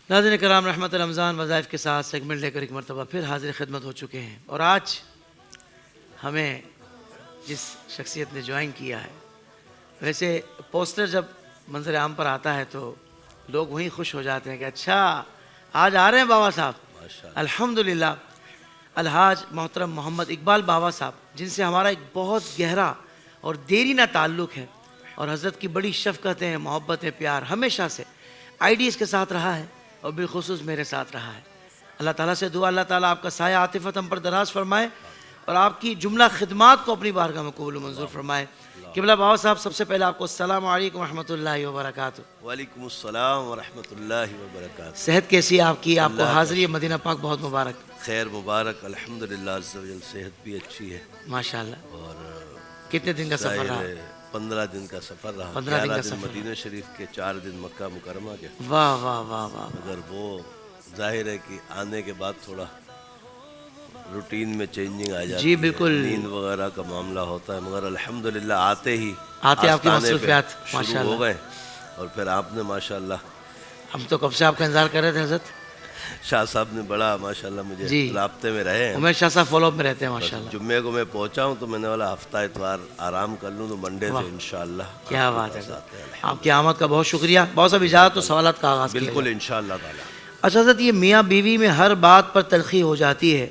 ناظرین کرام، رحمت رمضان وظائف کے ساتھ سیگمنٹ لے کر ایک مرتبہ پھر حاضر خدمت ہو چکے ہیں، اور آج ہمیں جس شخصیت نے جوائن کیا ہے، ویسے پوسٹر جب منظر عام پر آتا ہے تو لوگ وہیں خوش ہو جاتے ہیں کہ اچھا آج آ رہے ہیں بابا صاحب۔ الحمدللہ الحاج محترم محمد اقبال بابا صاحب، جن سے ہمارا ایک بہت گہرا اور دیرینہ تعلق ہے، اور حضرت کی بڑی شفقتیں، محبتیں، پیار ہمیشہ سے آئیڈیز کے ساتھ رہا ہے، اور بالخصوص میرے ساتھ رہا ہے۔ اللہ تعالیٰ سے دعا، اللہ تعالیٰ آپ کا سایہ عاطفت ہم پر دراز فرمائے، اور آپ کی جملہ خدمات کو اپنی بارگاہ میں قبول و منظور فرمائے۔ قبلہ بابا صاحب، سب سے پہلے آپ کو السلام علیکم ورحمۃ اللہ وبرکاتہ۔ وعلیکم السلام ورحمۃ اللہ وبرکاتہ۔ صحت کیسی ہے آپ کی؟ آپ کو حاضری مدینہ پاک بہت مبارک۔ خیر مبارک، الحمدللہ عز و جل، صحت بھی اچھی ہے ماشاءاللہ۔ اور کتنے دن کا سفر رہا؟ 15 دن کا سفر رہا۔ 15 دن کا 11 سفر دن مدینہ شریف کے، 4 دن مکہ مکرمہ کے۔ واہ واہ واہ واہ۔ مگر وہ ظاہر ہے کہ آنے کے بعد تھوڑا روٹین میں چینجنگ آ جاتی جی بالکل، نیند وغیرہ کا معاملہ ہوتا ہے، مگر الحمدللہ آتے ہی آپ کی آستانے پہ مصروفیات شروع ماشاءاللہ ہو گئے، اور پھر آپ نے ماشاءاللہ، ہم تو کب سے آپ کا انتظار کر رہے تھے حضرت۔ شاہ صاحب نے بڑا ماشاءاللہ مجھے جی، رابطے میں رہے ہیں۔ عمر شاہ صاحب فالو اپ میں رہتے ہیں ماشاءاللہ۔ جمعے کو میں پہنچا ہوں تو میں نے بولا ہفتہ اتوار آرام کر لوں، تو منڈے سے انشاءاللہ کیا بات ہے، آپ کی آمد کا بہت شکریہ۔ بہت سب اجازت تو سوالات کا آغاز کیا جائے۔ بالکل انشاءاللہ تعالی۔ اچھا حضرت، یہ میاں بیوی میں ہر بات پر تلخی ہو جاتی ہے،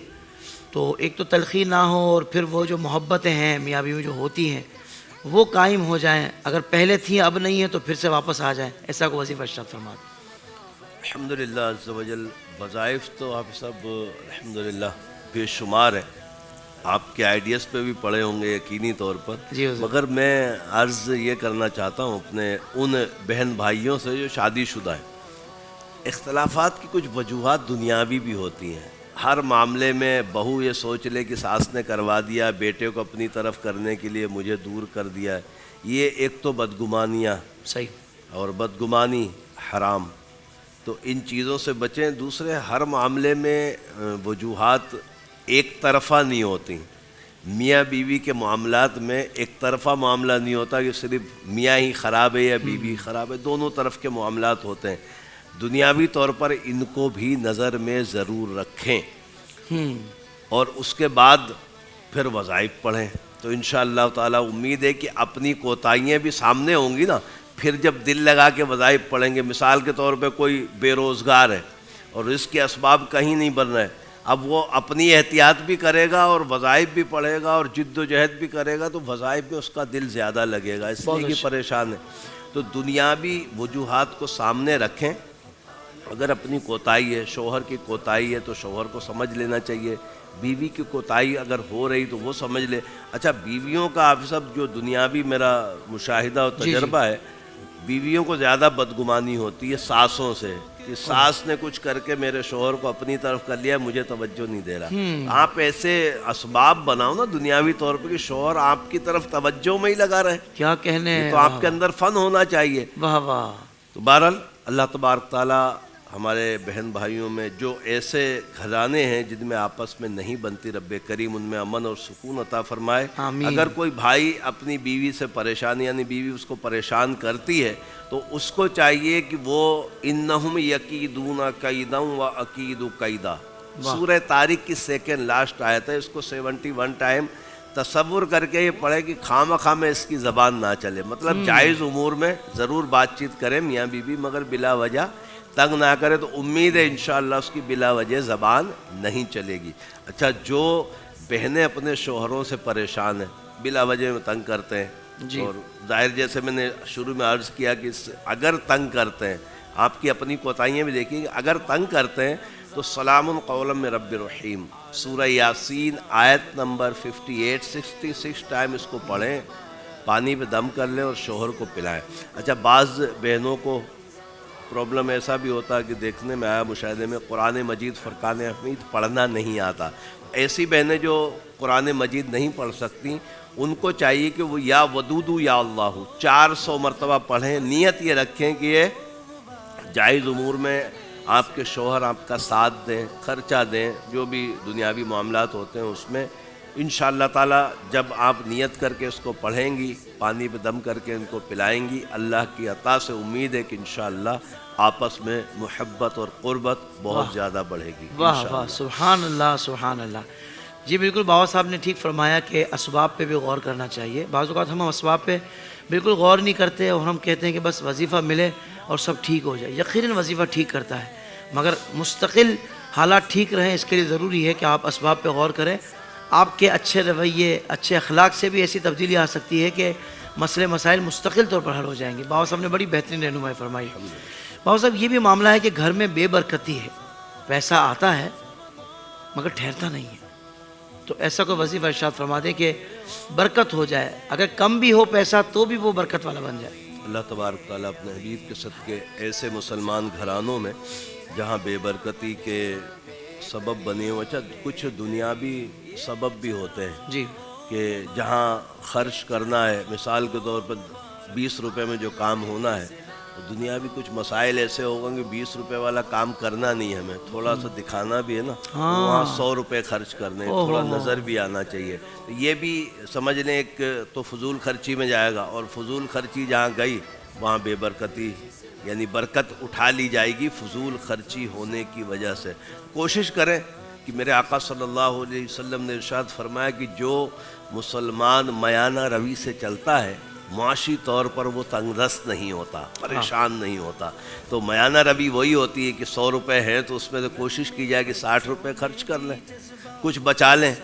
تو ایک تو تلخی نہ ہو، اور پھر وہ جو محبتیں ہیں میاں بیوی جو ہوتی ہیں وہ قائم ہو جائیں، اگر پہلے تھیں اب نہیں ہیں تو پھر سے واپس آ جائیں، ایسا کو وظیفہ ارشاد فرما دیں۔ الحمدللہ عز و جل، وظائف تو آپ سب الحمدللہ بے شمار ہیں، آپ کے آئیڈیاز پہ بھی پڑے ہوں گے یقینی طور پر، جی حضور۔ مگر میں عرض یہ کرنا چاہتا ہوں اپنے ان بہن بھائیوں سے جو شادی شدہ ہیں، اختلافات کی کچھ وجوہات دنیاوی بھی ہوتی ہیں۔ ہر معاملے میں بہو یہ سوچ لے کہ ساس نے کروا دیا، بیٹے کو اپنی طرف کرنے کے لیے مجھے دور کر دیا، یہ ایک تو بدگمانیاں، صحیح، اور بدگمانی حرام، تو ان چیزوں سے بچیں۔ دوسرے، ہر معاملے میں وجوہات ایک طرفہ نہیں ہوتی۔ میاں بیوی کے معاملات میں ایک طرفہ معاملہ نہیں ہوتا کہ صرف میاں ہی خراب ہے یا بیوی خراب ہے، دونوں طرف کے معاملات ہوتے ہیں۔ دنیاوی طور پر ان کو بھی نظر میں ضرور رکھیں، اور اس کے بعد پھر وظائف پڑھیں، تو انشاءاللہ تعالی امید ہے کہ اپنی کوتاہیاں بھی سامنے ہوں گی نا، پھر جب دل لگا کے وظائف پڑھیں گے۔ مثال کے طور پہ کوئی بے روزگار ہے اور رزق کے اسباب کہیں نہیں بن رہے، اب وہ اپنی احتیاط بھی کرے گا اور وظائف بھی پڑھے گا اور جد و جہد بھی کرے گا، تو وظائف میں اس کا دل زیادہ لگے گا، اس لیے کہ پریشان ہے۔ تو دنیاوی وجوہات کو سامنے رکھیں۔ اگر اپنی کوتاہی ہے، شوہر کی کوتاہی ہے، تو شوہر کو سمجھ لینا چاہیے، بیوی کی کوتاہی اگر ہو رہی تو وہ سمجھ لے۔ اچھا، بیویوں کا آپ سب جو دنیاوی میرا مشاہدہ اور تجربہ ہے، بیویوں کو زیادہ بدگمانی ہوتی ہے ساسوں سے، کہ ساس نے کچھ کر کے میرے شوہر کو اپنی طرف کر لیا، مجھے توجہ نہیں دے رہا۔ آپ ایسے اسباب بناؤ نا دنیاوی طور پہ کہ شوہر آپ کی طرف توجہ میں ہی لگا رہے، کیا کہنے، تو آپ کے اندر فن ہونا چاہیے۔ واہ واہ۔ تو بہرحال اللہ تبارک تعالیٰ ہمارے بہن بھائیوں میں جو ایسے گھرانے ہیں جن میں آپس میں نہیں بنتی، رب کریم ان میں امن اور سکون عطا فرمائے۔ آمین۔ اگر کوئی بھائی اپنی بیوی سے پریشان، یعنی بیوی اس کو پریشان کرتی ہے، تو اس کو چاہیے کہ وہ انہم یکیدون کیدا واکید کیدا، سورہ طارق کی سیکنڈ لاسٹ آیت ہے، اس کو 71 ٹائم تصور کر کے یہ پڑھے کہ خواہ میں اس کی زبان نہ چلے۔ مطلب جائز امور میں ضرور بات چیت کریں میاں بیوی، مگر بلا وجہ تنگ نہ کرے، تو امید ہے انشاءاللہ اس کی بلا وجہ زبان نہیں چلے گی۔ اچھا، جو بہنیں اپنے شوہروں سے پریشان ہیں، بلا وجہ میں تنگ کرتے ہیں، اور ظاہر جیسے میں نے شروع میں عرض کیا کہ اگر تنگ کرتے ہیں، آپ کی اپنی کوتاہیاں بھی دیکھیں، اگر تنگ کرتے ہیں تو سلام قولا من رب الرحیم، سورہ یاسین آیت نمبر 66 ٹائم اس کو پڑھیں، پانی پہ دم کر لیں اور شوہر کو پلائیں۔ اچھا، بعض بہنوں کو پرابلم ایسا بھی ہوتا ہے کہ دیکھنے میں آیا مشاہدے میں، قرآن مجید فرقان حمید پڑھنا نہیں آتا۔ ایسی بہنیں جو قرآن مجید نہیں پڑھ سکتی، ان کو چاہیے کہ وہ یا ودودو یا اللہ 400 مرتبہ پڑھیں، نیت یہ رکھیں کہ یہ جائز امور میں آپ کے شوہر آپ کا ساتھ دیں، خرچہ دیں، جو بھی دنیاوی معاملات ہوتے ہیں اس میں انشاءاللہ تعالی جب آپ نیت کر کے اس کو پڑھیں گی، پانی پہ دم کر کے ان کو پلائیں گی، اللہ کی عطا سے امید ہے کہ انشاءاللہ آپس میں محبت اور قربت بہت زیادہ بڑھے گی واہ واہ، سبحان اللہ سبحان اللہ. جی بالکل بابا صاحب نے ٹھیک فرمایا کہ اسباب پہ بھی غور کرنا چاہیے. بعض اوقات ہم اسباب پہ بالکل غور نہیں کرتے اور ہم کہتے ہیں کہ بس وظیفہ ملے اور سب ٹھیک ہو جائے. یقیناً وظیفہ ٹھیک کرتا ہے، مگر مستقل حالات ٹھیک رہیں اس کے لیے ضروری ہے کہ آپ اسباب پہ غور کریں. آپ کے اچھے رویے، اچھے اخلاق سے بھی ایسی تبدیلی آ سکتی ہے کہ مسئلے مسائل مستقل طور پر حل ہو جائیں گے. بابا صاحب نے بڑی بہترین رہنمائی فرمائی. بابا صاحب یہ بھی معاملہ ہے کہ گھر میں بے برکتی ہے، پیسہ آتا ہے مگر ٹھہرتا نہیں ہے، تو ایسا کوئی وظیفہ ارشاد فرما دیں کہ برکت ہو جائے، اگر کم بھی ہو پیسہ تو بھی وہ برکت والا بن جائے. اللہ تبارک تعالیٰ اپنے حبیب کے صدقے ایسے مسلمان گھرانوں میں جہاں بے برکتی کے سبب بنے ہوئے، اچھا کچھ دنیاوی سبب بھی ہوتے ہیں جی کہ جہاں خرچ کرنا ہے، مثال کے طور پر 20 روپے میں جو کام ہونا ہے، تو دنیاوی کچھ مسائل ایسے ہوگا کہ 20 روپے والا کام کرنا نہیں ہے، ہمیں تھوڑا سا دکھانا بھی ہے نا، وہاں 100 روپے خرچ کرنے، تھوڑا نظر بھی آنا چاہیے. یہ بھی سمجھ لیں ایک تو فضول خرچی میں جائے گا، اور فضول خرچی جہاں گئی وہاں بے برکتی، یعنی برکت اٹھا لی جائے گی فضول خرچی ہونے کی وجہ سے. کوشش کریں کہ میرے آقا صلی اللہ علیہ وسلم نے ارشاد فرمایا کہ جو مسلمان میانہ روی سے چلتا ہے معاشی طور پر وہ تنگ دست نہیں ہوتا، پریشان نہیں ہوتا. تو میانہ روی وہی ہوتی ہے کہ 100 روپے ہیں تو اس میں تو کوشش کی جائے کہ 60 روپے خرچ کر لیں، کچھ بچا لیں،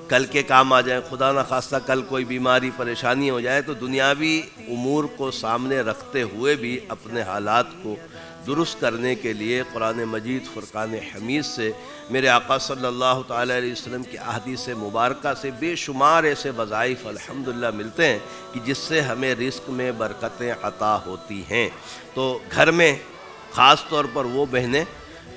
کل کے کام آ جائیں. خدا نخواستہ کل کوئی بیماری پریشانی ہو جائے تو دنیاوی امور کو سامنے رکھتے ہوئے بھی اپنے حالات کو درست کرنے کے لیے قرآن مجید فرقان حمید سے میرے آقا صلی اللہ تعالیٰ علیہ وسلم کی احادیث مبارکہ سے بے شمار ایسے وظائف الحمدللہ ملتے ہیں کہ جس سے ہمیں رزق میں برکتیں عطا ہوتی ہیں. تو گھر میں خاص طور پر وہ بہنیں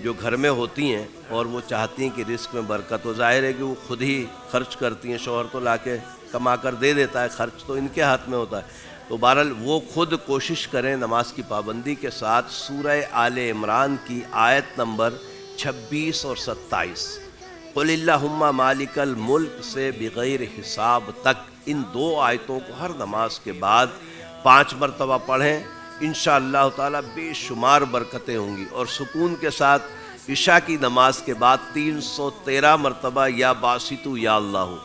جو گھر میں ہوتی ہیں اور وہ چاہتی ہیں کہ رزق میں برکت ہو، ظاہر ہے کہ وہ خود ہی خرچ کرتی ہیں، شوہر تو لا کے کما کر دے دیتا ہے، خرچ تو ان کے ہاتھ میں ہوتا ہے. تو بہرحال وہ خود کوشش کریں نماز کی پابندی کے ساتھ سورہ آل عمران کی آیت نمبر 26 اور 27 قل اللہم مالک الملک سے بغیر حساب تک، ان 2 آیتوں کو ہر نماز کے بعد 5 مرتبہ پڑھیں. انشاءاللہ تعالیٰ بے شمار برکتیں ہوں گی. اور سکون کے ساتھ عشاء کی نماز کے بعد 313 مرتبہ یا باسطو یا اللہ،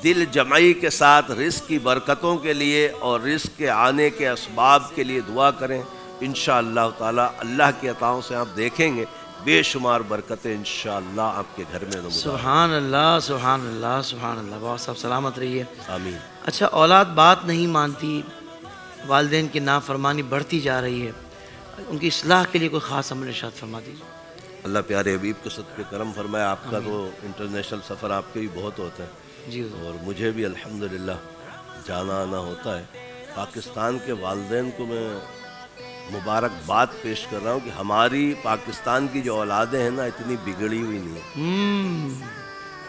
دل جمعی کے ساتھ رزق کی برکتوں کے لیے اور رزق کے آنے کے اسباب کے لیے دعا کریں. انشاءاللہ تعالیٰ اللہ کی عطاؤں سے آپ دیکھیں گے بے شمار برکتیں انشاءاللہ آپ کے گھر میں نمودار. سبحان اللہ سبحان اللہ سبحان اللہ. بہت سب سلامت رہیے. آمین. اچھا اولاد بات نہیں مانتی، والدین کی نافرمانی بڑھتی جا رہی ہے، ان کی اصلاح کے لیے کوئی خاص عمل ارشاد فرما دیجیے. اللہ پیارے حبیب کے صدقے کرم فرمائے. آپ کا تو انٹرنیشنل سفر آپ کے بھی بہت ہوتا ہے جی اور مجھے بھی الحمدللہ جانا آنا ہوتا ہے. پاکستان کے والدین کو میں مبارکباد پیش کر رہا ہوں کہ ہماری پاکستان کی جو اولادیں ہیں نا اتنی بگڑی ہوئی نہیں ہیں.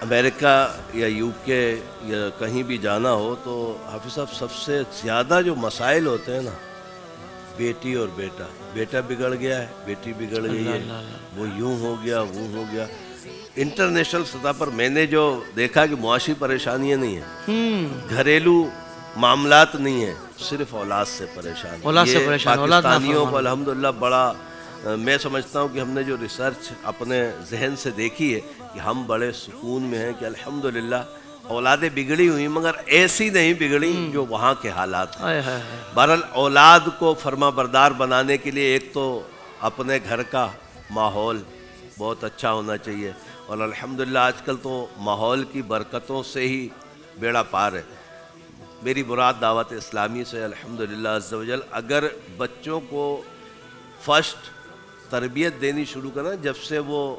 امریکہ یا یو کے یا کہیں بھی جانا ہو تو حافظ صاحب سب سے زیادہ جو مسائل ہوتے ہیں نا بیٹی اور بیٹا، بیٹا بگڑ گیا ہے، بیٹی بگڑ گئی ہے، وہ یوں ہو گیا وہ ہو گیا. انٹرنیشنل سطح پر میں نے جو دیکھا کہ معاشی پریشانیاں نہیں ہیں، گھریلو معاملات نہیں ہیں، صرف اولاد سے پریشان. یہ پاکستانیوں کو الحمدللہ بڑا، میں سمجھتا ہوں کہ ہم نے جو ریسرچ اپنے ذہن سے دیکھی ہے کہ ہم بڑے سکون میں ہیں کہ الحمدللہ اولادیں بگڑی ہوئی مگر ایسی نہیں بگڑی جو وہاں کے حالات ہیں. بہرحال اولاد کو فرما بردار بنانے کے لیے ایک تو اپنے گھر کا ماحول بہت اچھا ہونا چاہیے، اور الحمدللہ آج کل تو ماحول کی برکتوں سے ہی بیڑا پار ہے. میری مراد دعوت اسلامی سے الحمدللہ عز و جل اگر بچوں کو فرسٹ تربیت دینی شروع کرنا، جب سے وہ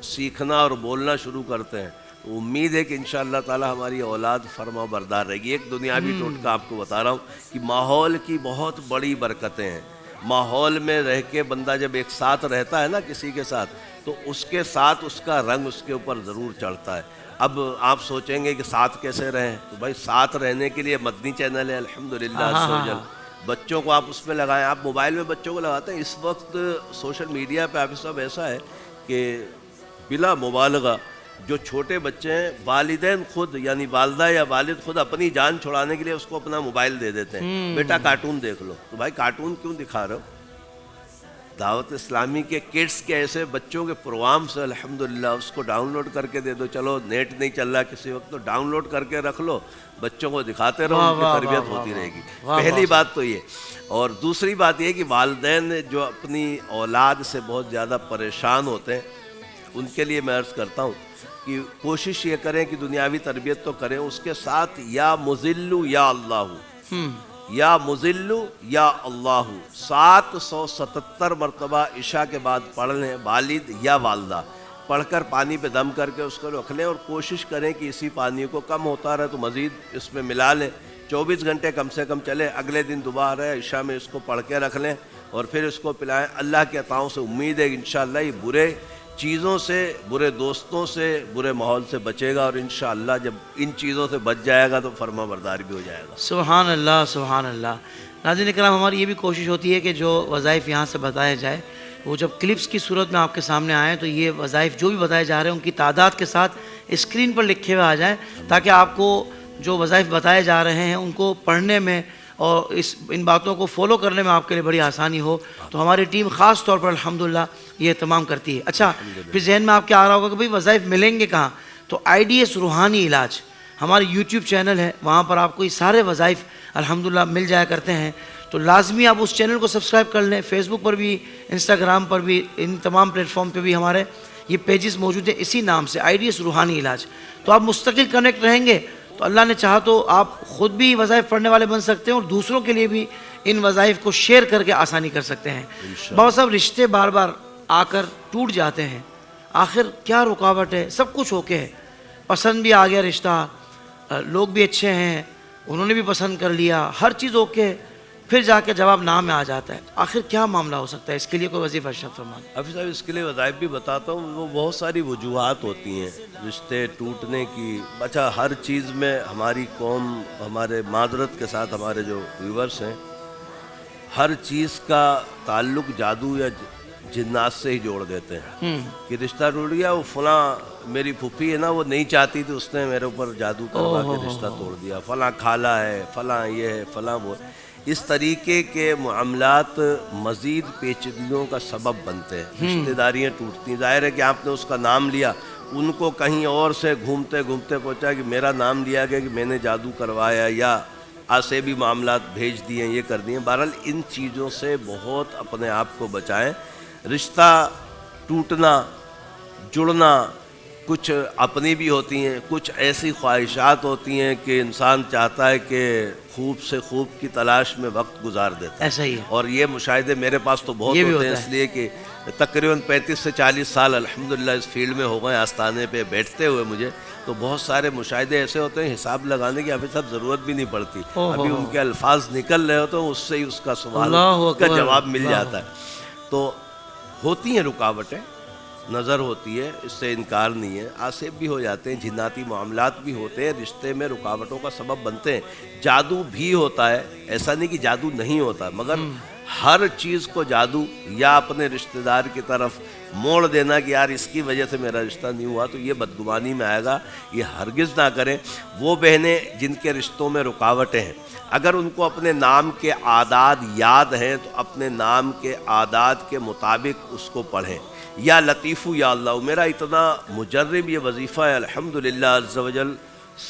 سیکھنا اور بولنا شروع کرتے ہیں، تو امید ہے کہ انشاءاللہ تعالی ہماری اولاد فرما بردار رہے گی. ایک دنیاوی ٹوٹکہ آپ کو بتا رہا ہوں کہ ماحول کی بہت بڑی برکتیں ہیں. ماحول میں رہ کے بندہ جب ایک ساتھ رہتا ہے نا کسی کے ساتھ، تو اس کے ساتھ اس کا رنگ اس کے اوپر ضرور چڑھتا ہے. اب آپ سوچیں گے کہ ساتھ کیسے رہیں، تو بھائی ساتھ رہنے کے لیے مدنی چینل ہے الحمدللہ عز و جل. بچوں کو آپ اس میں لگائیں. آپ موبائل میں بچوں کو لگاتے ہیں، اس وقت سوشل میڈیا پہ آپ صاحب ایسا ہے کہ بلا مبالغہ جو چھوٹے بچے ہیں والدین خود یعنی والدہ یا والد خود اپنی جان چھڑانے کے لیے اس کو اپنا موبائل دے دیتے ہیں، بیٹا کارٹون دیکھ لو. تو بھائی کارٹون کیوں دکھا رہے ہو؟ دعوت اسلامی کے کڈس کے ایسے بچوں کے پروگرام سے الحمدللہ اس کو ڈاؤن لوڈ کر کے دے دو. چلو نیٹ نہیں چل رہا کسی وقت تو ڈاؤن لوڈ کر کے رکھ لو، بچوں کو دکھاتے رہو، ان کی تربیت ہوتی رہے گی. پہلی بات تو یہ. اور دوسری بات یہ کہ والدین جو اپنی اولاد سے بہت زیادہ پریشان ہوتے ہیں ان کے لیے میں عرض کرتا ہوں کہ کوشش یہ کریں کہ دنیاوی تربیت تو کریں، اس کے ساتھ یا مذلو یا اللہ، یا مذلو یا اللہ 777 مرتبہ عشاء کے بعد پڑھ لیں، والد یا والدہ پڑھ کر پانی پہ دم کر کے اس کو رکھ لیں، اور کوشش کریں کہ اسی پانی کو کم ہوتا رہے تو مزید اس میں ملا لیں. 24 گھنٹے کم سے کم چلے، اگلے دن دوبارہ عشاء میں اس کو پڑھ کے رکھ لیں اور پھر اس کو پلائیں. اللہ کے عطاؤں سے امید ہے کہ انشاءاللہ یہ برے چیزوں سے، برے دوستوں سے، برے ماحول سے بچے گا، اور انشاءاللہ جب ان چیزوں سے بچ جائے گا تو فرما بردار بھی ہو جائے گا. سبحان اللہ سبحان اللہ. ناظرین کرام، ہماری یہ بھی کوشش ہوتی ہے کہ جو وظائف یہاں سے بتائے جائے وہ جب کلپس کی صورت میں آپ کے سامنے آئیں تو یہ وظائف جو بھی بتائے جا رہے ہیں ان کی تعداد کے ساتھ اسکرین پر لکھے ہوئے آ جائیں، تاکہ آپ کو جو وظائف بتائے جا رہے ہیں ان کو پڑھنے میں اور ان باتوں کو فالو کرنے میں آپ کے لیے بڑی آسانی ہو. تو ہماری ٹیم خاص طور پر الحمدللہ یہ اہتمام کرتی ہے. اچھا، پھر ذہن میں آپ کے آ رہا ہوگا کہ بھئی وظائف ملیں گے کہاں؟ تو IDS روحانی علاج ہماری YouTube چینل ہے، وہاں پر آپ کو یہ سارے وظائف الحمدللہ مل جایا کرتے ہیں. تو لازمی آپ اس چینل کو سبسکرائب کر لیں. فیس بک پر بھی، انسٹاگرام پر بھی، ان تمام پلیٹ فارم پہ بھی ہمارے یہ پیجز موجود ہیں اسی نام سے IDS روحانی علاج. تو آپ مستقل کنیکٹ رہیں گے تو اللہ نے چاہا تو آپ خود بھی وظائف پڑھنے والے بن سکتے ہیں اور دوسروں کے لیے بھی ان وظائف کو شیئر کر کے آسانی کر سکتے ہیں. بہت سب رشتے بار بار آ کر ٹوٹ جاتے ہیں، آخر کیا رکاوٹ ہے؟ سب کچھ اوکے ہے، پسند بھی آ گیا رشتہ، لوگ بھی اچھے ہیں، انہوں نے بھی پسند کر لیا، ہر چیز اوکے، پھر جا کے جواب نہ میں آ جاتا ہے. آخر کیا معاملہ ہو سکتا ہے؟ اس کے لیے کوئی وظیفہ ارشاد فرمائیں. حافظ صاحب اس کے لیے وظائف بھی بتاتا ہوں. وہ بہت ساری وجوہات ہوتی ہیں رشتے ٹوٹنے کی. اچھا، ہر چیز میں ہماری قوم، ہمارے معذرت کے ساتھ ہمارے جو ویورز ہیں، ہر چیز کا تعلق جادو یا جنات سے ہی جوڑ دیتے ہیں کہ رشتہ ٹوٹ گیا، وہ فلاں میری پھوپھی ہے نا، وہ نہیں چاہتی تھی، اس نے میرے اوپر جادو کروا کے رشتہ توڑ دیا، فلاں خالہ ہے، فلاں یہ ہے، فلاں وہ. اس طریقے کے معاملات مزید پیچیدگیوں کا سبب بنتے ہیں، رشتہ داریاں ٹوٹتی ہیں. ظاہر ہے کہ آپ نے اس کا نام لیا، ان کو کہیں اور سے گھومتے گھومتے پہنچا کہ میرا نام لیا گیا کہ میں نے جادو کروایا، یا ایسے بھی معاملات بھیج دیے، یہ کر دیے. بہرحال ان چیزوں سے بہت اپنے آپ کو بچائیں. رشتہ ٹوٹنا، جڑنا کچھ اپنی بھی ہوتی ہیں، کچھ ایسی خواہشات ہوتی ہیں کہ انسان چاہتا ہے کہ خوب سے خوب کی تلاش میں وقت گزار دیتا ہے. ایسا ہی ہے. اور یہ مشاہدے میرے پاس تو بہت ہوتے ہیں، اس لیے کہ تقریباً 35 سے 40 سال الحمدللہ اس فیلڈ میں ہو گئے آستانے پہ بیٹھتے ہوئے مجھے. تو بہت سارے مشاہدے ایسے ہوتے ہیں حساب لگانے کی حافظ صاحب ضرورت بھی نہیں پڑتی، ابھی ان کے الفاظ نکل رہے ہوتے ہیں، اس سے ہی اس کا سوال کا جواب مل جاتا ہے. تو ہوتی ہیں رکاوٹیں، نظر ہوتی ہے، اس سے انکار نہیں ہے. آصف بھی ہو جاتے ہیں، جناتی معاملات بھی ہوتے ہیں، رشتے میں رکاوٹوں کا سبب بنتے ہیں. جادو بھی ہوتا ہے، ایسا نہیں کہ جادو نہیں ہوتا، مگر ہر چیز کو جادو یا اپنے رشتہ دار کی طرف موڑ دینا کہ یار اس کی وجہ سے میرا رشتہ نہیں ہوا تو یہ بدگمانی میں آئے گا. یہ ہرگز نہ کریں. وہ بہنیں جن کے رشتوں میں رکاوٹیں ہیں، اگر ان کو اپنے نام کے اعداد یاد ہیں تو اپنے نام کے اعداد کے مطابق اس کو پڑھیں. یا لطیفو یا اللہ، میرا اتنا مجرب یہ وظیفہ ہے الحمدللہ عز و جل،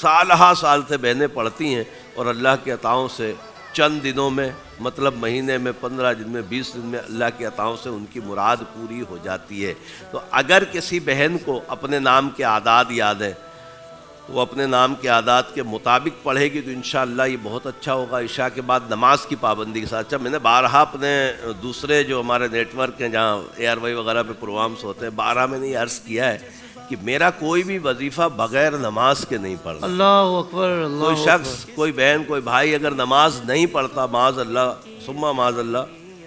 سالہ سال سے بہنیں پڑھتی ہیں اور اللہ کے عطاؤں سے چند دنوں میں، مطلب مہینے میں، 15 دن میں، 20 دن میں اللہ کے عطاؤں سے ان کی مراد پوری ہو جاتی ہے. تو اگر کسی بہن کو اپنے نام کے اعداد یاد ہیں تو وہ اپنے نام کے اعداد کے مطابق پڑھے گی تو انشاءاللہ یہ بہت اچھا ہوگا. عشاء کے بعد نماز کی پابندی کے ساتھ. اچھا، میں نے بارہا اپنے دوسرے جو ہمارے نیٹ ورک ہیں جہاں ARY وغیرہ پہ پروگرامس ہوتے ہیں، بارہا میں نے یہ عرض کیا ہے کہ میرا کوئی بھی وظیفہ بغیر نماز کے نہیں پڑھنا. اللہ اکبر. کوئی شخص، کوئی بہن، کوئی بھائی اگر نماز نہیں پڑھتا، معاذ اللہ ثم معاذ اللہ،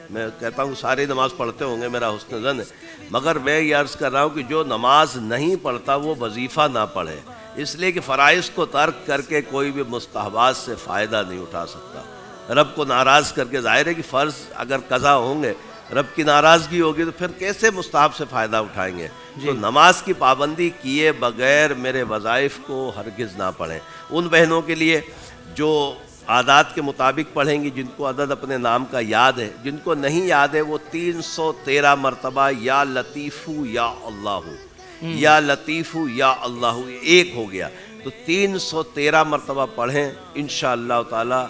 میں کہتا ہوں سارے نماز پڑھتے ہوں گے، میرا حسن ظن ہے، مگر میں یہ عرض کر رہا ہوں کہ جو نماز نہیں پڑھتا وہ وظیفہ نہ پڑھے، اس لیے کہ فرائض کو ترک کر کے کوئی بھی مستحبات سے فائدہ نہیں اٹھا سکتا. رب کو ناراض کر کے، ظاہر ہے کہ فرض اگر قضا ہوں گے رب کی ناراضگی ہوگی تو پھر کیسے مستحب سے فائدہ اٹھائیں گے؟ تو نماز کی پابندی کیے بغیر میرے وظائف کو ہرگز نہ پڑھیں۔ ان بہنوں کے لیے جو عادات کے مطابق پڑھیں گی، جن کو عدد اپنے نام کا یاد ہے، جن کو نہیں یاد ہے وہ 313 مرتبہ یا لطیفو یا اللہ، یا لطیفو یا اللہ، ایک ہو گیا تو 313 مرتبہ پڑھیں انشاءاللہ تعالی۔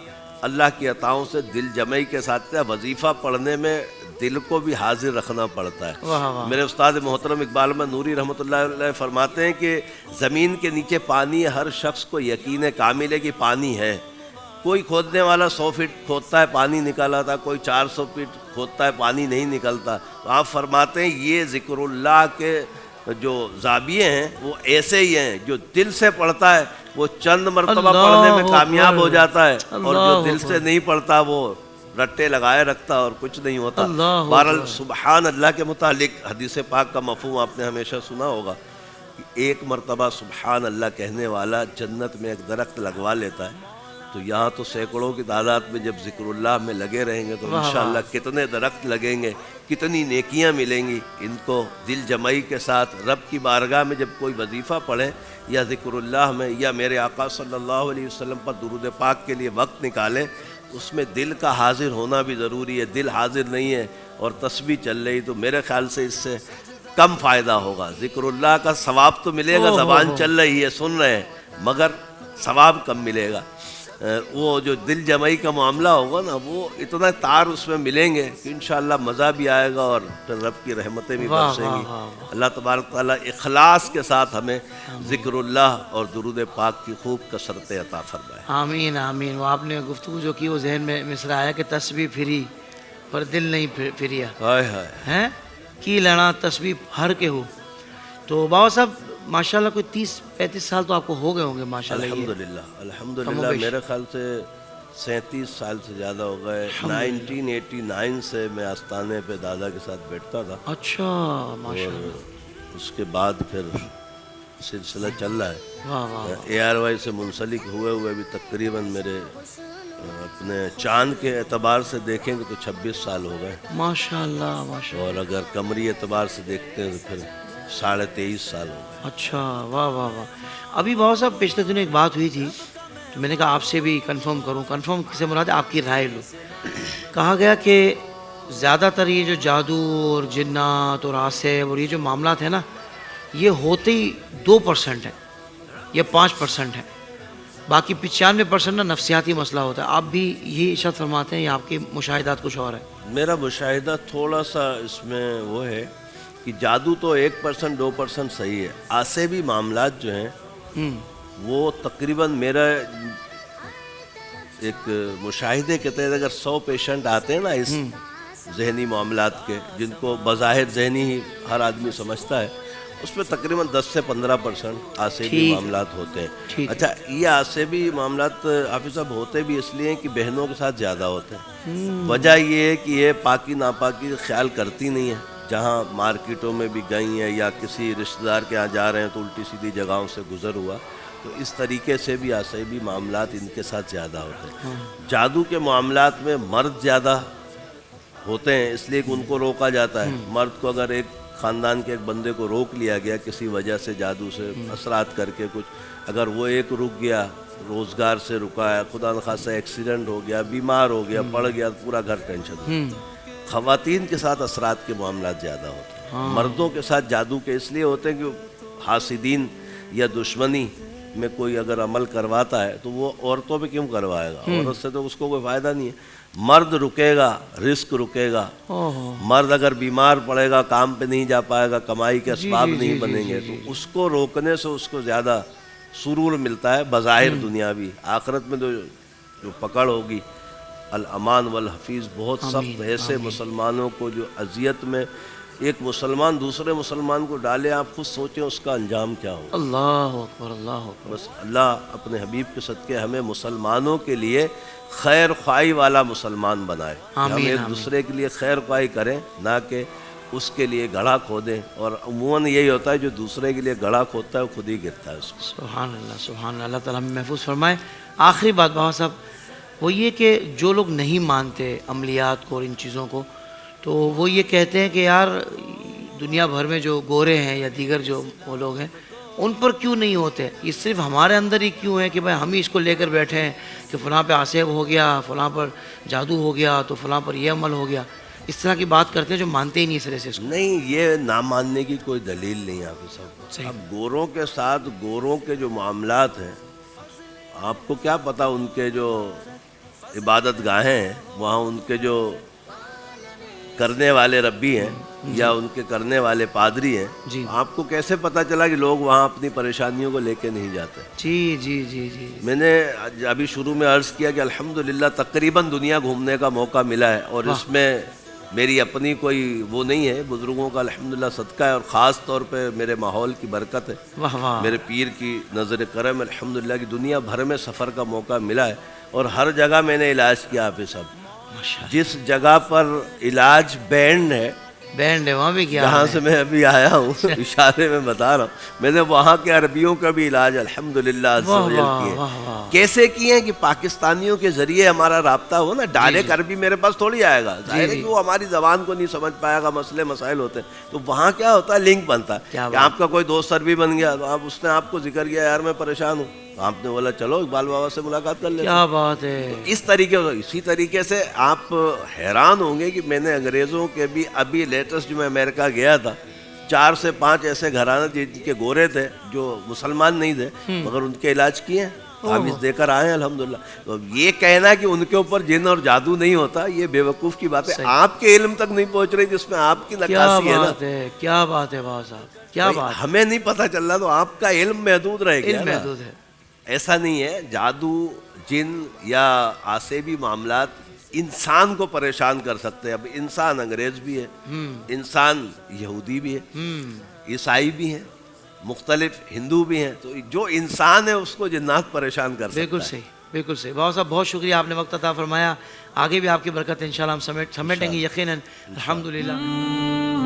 اللہ کی عطاؤں سے دل جمعی کے ساتھ وظیفہ پڑھنے میں دل کو بھی حاضر رکھنا پڑتا ہے۔ میرے استاد محترم اقبال احمد نوری رحمۃ اللہ علیہ فرماتے ہیں کہ زمین کے نیچے پانی ہے، ہر شخص کو یقین کامل ہے کہ پانی ہے۔ کوئی کھودنے والا 100 فٹ کھودتا ہے پانی نکل آتا، کوئی 400 فٹ کھودتا ہے پانی نہیں نکلتا۔ تو آپ فرماتے ہیں یہ ذکر اللہ کے جو زاویے ہیں وہ ایسے ہی ہیں، جو دل سے پڑھتا ہے وہ چند مرتبہ پڑھنے میں کامیاب ہو جاتا ہے، اور جو دل سے نہیں پڑھتا وہ رٹے لگائے رکھتا اور کچھ نہیں ہوتا۔ بہرحال سبحان اللہ کے متعلق حدیث پاک کا مفہوم آپ نے ہمیشہ سنا ہوگا کہ ایک مرتبہ سبحان اللہ کہنے والا جنت میں ایک درخت لگوا لیتا ہے۔ تو یہاں تو سینکڑوں کی تعداد میں جب ذکر اللہ میں لگے رہیں گے تو انشاءاللہ کتنے درخت لگیں گے، کتنی نیکیاں ملیں گی۔ ان کو دل جمعی کے ساتھ رب کی بارگاہ میں جب کوئی وظیفہ پڑھے یا ذکر اللہ میں یا میرے آقا صلی اللہ علیہ وسلم پر درود پاک کے لیے وقت نکالیں، اس میں دل کا حاضر ہونا بھی ضروری ہے۔ دل حاضر نہیں ہے اور تسبیح چل رہی تو میرے خیال سے اس سے کم فائدہ ہوگا۔ ذکر اللہ کا ثواب تو ملے گا، زبان چل رہی ہے، سن رہے ہیں، مگر ثواب کم ملے گا۔ وہ جو دل جمعی کا معاملہ ہوگا نا، وہ اتنا تار اس میں ملیں گے کہ انشاءاللہ مزہ بھی آئے گا اور پھر رب کی رحمتیں بھی برسیں گی۔ اللہ تبارک تعالیٰ اخلاص کے ساتھ ہمیں ذکر اللہ اور درود پاک کی خوب کثرت عطا فرمائے۔ آمین آمین۔ وہ آپ نے گفتگو جو کی وہ ذہن میں مصرع آیا کہ تسبیح پھری پر دل نہیں پھریا، ہائے ہائے ہیں کی لڑا تسبیح ہر کے ہو۔ تو بابا صاحب ماشاءاللہ کوئی 30-35 سال تو آپ کو ہو گئے ہوں گے ماشاءاللہ۔ الحمدللہ میرے خیال سے 37 سال سے زیادہ ہو گئے۔ 1989 سے میں آستانے پہ دادا کے ساتھ بیٹھتا تھا۔ اچھا ماشاءاللہ۔ اس کے بعد پھر سلسلہ چل رہا ہے۔ واہ واہ۔ ARY سے منسلک ہوئے بھی تقریباً میرے اپنے چاند کے اعتبار سے دیکھیں گے تو 26 سال ہو گئے، ماشاءاللہ ماشاءاللہ۔ اور اگر قمری اعتبار سے دیکھتے ہیں تو پھر 23.5 سال ہو گئے۔ اچھا واہ واہ واہ۔ ابھی بابا صاحب پچھلے دنوں ایک بات ہوئی تھی تو میں نے کہا آپ سے بھی کنفرم کروں، کنفرم سے مراد آپ کی رائے لوں۔ کہا گیا کہ زیادہ تر یہ جو جادو اور جنات اور عاصب اور یہ جو معاملات ہیں نا، یہ ہوتے ہی 2% ہیں یا 5% ہیں، باقی 95% نا نفسیاتی مسئلہ ہوتا ہے۔ آپ بھی یہی ارشاد فرماتے ہیں یا آپ کے مشاہدات کچھ اور ہیں؟ میرا مشاہدہ تھوڑا سا اس میں وہ ہے کہ جادو تو 1% 2% صحیح ہے، عاصبی معاملات جو ہیں وہ تقریباً میرا ایک مشاہدے کے تحت اگر 100 پیشنٹ آتے ہیں نا اس ذہنی معاملات کے، جن کو بظاہر ذہنی ہی ہر آدمی سمجھتا ہے، اس میں تقریباً 10 سے 15% عاصبی معاملات ہوتے ہیں۔ اچھا، یہ عاصبی معاملات حافظ صاحب ہوتے بھی اس لیے کہ بہنوں کے ساتھ زیادہ ہوتے ہیں۔ وجہ یہ ہے کہ یہ پاکی ناپاکی کا خیال کرتی نہیں ہے، جہاں مارکیٹوں میں بھی گئی ہیں یا کسی رشتہ دار کے یہاں جا رہے ہیں تو الٹی سیدھی جگہوں سے گزر ہوا، تو اس طریقے سے بھی عاصبی معاملات ان کے ساتھ زیادہ ہوتے ہیں۔ جادو کے معاملات میں مرد زیادہ ہوتے ہیں اس لیے کہ ان کو روکا جاتا ہے۔ مرد کو اگر ایک خاندان کے ایک بندے کو روک لیا گیا کسی وجہ سے، جادو سے اثرات کر کے کچھ، اگر وہ ایک رک گیا، روزگار سے رکا ہے، خدا نخواستہ ایکسیڈنٹ ہو گیا، بیمار ہو گیا، پڑ گیا، پورا گھر ٹینشن ہو۔ خواتین کے ساتھ اثرات کے معاملات زیادہ ہوتے ہیں۔ مردوں کے ساتھ جادو کے اس لیے ہوتے ہیں کہ حاسدین یا دشمنی میں کوئی اگر عمل کرواتا ہے تو وہ عورتوں پہ کیوں کروائے گا؟ عورت سے تو اس کو کوئی فائدہ نہیں ہے۔ مرد رکے گا، رزق رکے گا۔ مرد اگر بیمار پڑے گا، کام پہ نہیں جا پائے گا، کمائی کے اسباب نہیں بنیں گے، تو اس کو روکنے سے اس کو زیادہ سرور ملتا ہے بظاہر دنیاوی۔ آخرت میں جو پکڑ ہوگی، الامان والحفیظ بہت سخت۔ ایسے مسلمانوں کو جو اذیت میں ایک مسلمان دوسرے مسلمان کو ڈالے، آپ خود سوچیں اس کا انجام کیا ہو۔ اللہ اکبر اللہ اکبر۔ بس اللہ اپنے حبیب کے صدقے ہمیں مسلمانوں کے لیے خیر خواہی والا مسلمان بنائے، ہم ایک دوسرے کے لیے خیر خواہی کریں، نہ کہ اس کے لیے گڑھا کھودیں۔ اور عموماً یہی ہوتا ہے جو دوسرے کے لیے گڑھا کھودتا ہے وہ خود ہی گرتا ہے اس کو۔ سبحان اللہ سبحان اللہ، اللہ تعالیٰ ہمیں محفوظ فرمائے۔ آخری بات بابا صاحب وہ یہ کہ جو لوگ نہیں مانتے عملیات کو اور ان چیزوں کو، تو وہ یہ کہتے ہیں کہ یار دنیا بھر میں جو گورے ہیں یا دیگر جو وہ لوگ ہیں ان پر کیوں نہیں ہوتے، یہ صرف ہمارے اندر ہی کیوں ہے کہ بھائی ہم ہی اس کو لے کر بیٹھے ہیں کہ فلاں پہ عصیب ہو گیا، فلاں پر جادو ہو گیا، تو فلاں پر یہ عمل ہو گیا. اس طرح کی بات کرتے ہیں جو مانتے ہی نہیں اس طرح سے اس کو. نہیں، یہ نہ ماننے کی کوئی دلیل نہیں آپ صحیح. صاحب. اب گوروں کے ساتھ گوروں کے جو معاملات ہیں، آپ کو کیا پتہ ان کے جو عبادت گاہیں ہیں وہاں ان کے جو کرنے والے ربی ہیں یا ان کے کرنے والے پادری ہیں، جی. آپ کو کیسے پتہ چلا کہ لوگ وہاں اپنی پریشانیوں کو لے کے نہیں جاتے؟ جی جی جی جی. میں نے ابھی شروع میں عرض کیا کہ الحمدللہ تقریباً دنیا گھومنے کا موقع ملا ہے، اور اس میں میری اپنی کوئی وہ نہیں ہے، بزرگوں کا الحمدللہ صدقہ ہے، اور خاص طور پہ میرے ماحول کی برکت ہے، واہ واہ. میرے پیر کی نظر کرم الحمدللہ کی دنیا بھر میں سفر کا موقع ملا ہے، اور ہر جگہ میں نے علاج کیا آپ صاحب. ماشاءاللہ. جس جگہ پر علاج بینڈ ہے، بینڈ ہے وہاں بھی کیا جہاں سے میں ابھی آیا ہوں اشارے میں بتا رہا ہوں، میں نے وہاں کے عربیوں کا بھی علاج الحمدللہ عز و جل کیے. کیسے کیے ہیں کہ پاکستانیوں کے ذریعے ہمارا رابطہ ہو نا، ڈائریکٹ عربی میرے پاس تھوڑی آئے گا، ظاہر ہے کہ وہ ہماری زبان کو نہیں سمجھ پائے گا، مسئلے مسائل ہوتے ہیں، تو وہاں کیا ہوتا ہے، لنک بنتا ہے کہ آپ کا کوئی دوست عربی بن گیا تو اس نے آپ کو ذکر کیا یار میں پریشان ہوں، آپ نے بولا چلو اقبال بابا سے ملاقات کر لیتے. کیا بات ہے. اسی طریقے سے آپ حیران ہوں گے کہ میں نے انگریزوں کے بھی ابھی لیٹسٹ جو میں امریکہ گیا تھا 4 سے 5 ایسے گھرانے جن کے گورے تھے جو مسلمان نہیں تھے مگر ان کے علاج کیے ہیں، تعویذ دے کر آئے ہیں الحمدللہ. تو یہ کہنا کہ ان کے اوپر جن اور جادو نہیں ہوتا یہ بے وقوف کی بات ہے، آپ کے علم تک نہیں پہنچ رہی جس میں آپ کی نقاسی ہے نا. کیا بات ہے بابا صاحب، کیا بات. ہمیں نہیں پتہ چل رہا تو آپ کا علم محدود رہے گا. علم محدود ہے. ایسا نہیں ہے، جادو جن یا عصبی معاملات انسان کو پریشان کر سکتے ہیں. اب انسان انگریز بھی ہے، انسان یہودی بھی ہے، عیسائی بھی ہیں، مختلف ہندو بھی ہیں، تو جو انسان ہے اس کو جنات پریشان کر سکتا ہے. بالکل صحیح، بالکل صحیح. بابا صاحب بہت شکریہ، آپ نے وقت عطا فرمایا. آگے بھی آپ کی برکت انشاءاللہ ہم سمیٹیں گے یقیناً. الحمدللہ.